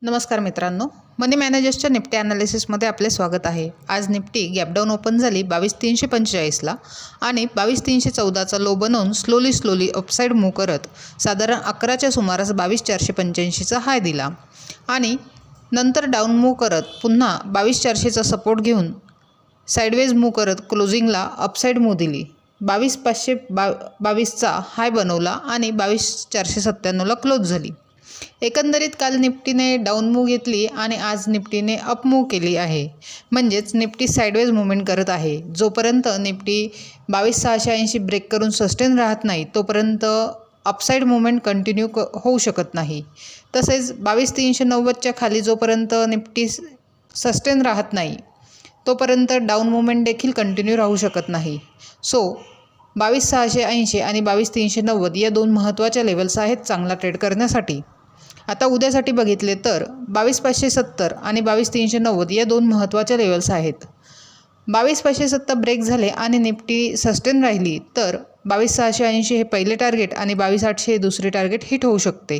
नमस्कार मित्रांनो, मनी मॅनेजर्सच्या निफ्टी ॲनालिसिसमध्ये आपले स्वागत आहे। आज निफ्टी गॅपडाऊन ओपन झाली 22,345ला आणि 22,314चा लो बनवून स्लोली अपसाईड मूव्ह करत साधारण 11च्या सुमारास 22,485चा हाय दिला आणि नंतर डाऊन मूव्ह करत पुन्हा 22,400चा सपोर्ट घेऊन साईडवेज मूव्ह करत क्लोजिंगला अपसाईड मूव्ह दिली। 22,522चा हाय बनवला आणि 22,497ला क्लोज झाली। एकंदरीत काल निफ्टीने डाऊन मूव्ह घेतली आणि आज निफ्टीने अप मूव्ह केली आहे, म्हणजेच निफ्टी साईडवेज मूव्हमेंट करत आहे। जोपर्यंत निफ्टी 22,680 ब्रेक करून सस्टेन राहत नाही तोपर्यंत अपसाईड मूव्हमेंट कंटिन्यू होऊ शकत नाही। तसेच 22,390च्या खाली जोपर्यंत निफ्टी सस्टेन राहत नाही तोपर्यंत डाऊन मूव्हमेंट देखील कंटिन्यू राहू शकत नाही। सो 22,680 आणि 22,390 या दोन महत्त्वाच्या लेवल्स आहेत चांगला ट्रेड करण्यासाठी। आता उद्यासाठी बघितले तर 22,570 आणि 22,390 या दोन महत्त्वाच्या लेवल्स आहेत। 22,570 ब्रेक झाले आणि निफ्टी सस्टेन राहिली तर 22,680 हे पहिले टार्गेट आणि 22,800 हे दुसरे टार्गेट हिट होऊ शकते।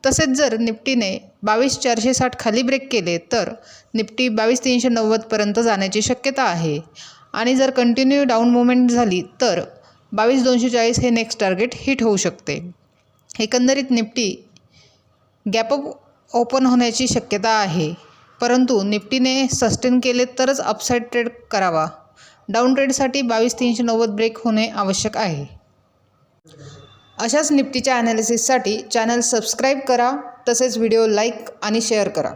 तसेच जर निफ्टीने 22,460 खाली ब्रेक केले तर निफ्टी 22,390 पर्यंत जाण्याची शक्यता आहे आणि जर कंटिन्यू डाऊन मूव्हमेंट झाली तर 22,240 हे नेक्स्ट टार्गेट हिट होऊ शकते। एकंदरीत निफ्टी गॅपअप ओपन होण्याची शक्यता आहे, परंतु निफ्टीने सस्टेन केले तरच अपसाईड ट्रेड करावा। डाऊन ट्रेडसाठी 22,390 ब्रेक होणे आवश्यक आहे। अशाच निफ्टीच्या ॲनालिसिससाठी चॅनल सबस्क्राईब करा, तसेच व्हिडिओ लाईक आणि शेअर करा।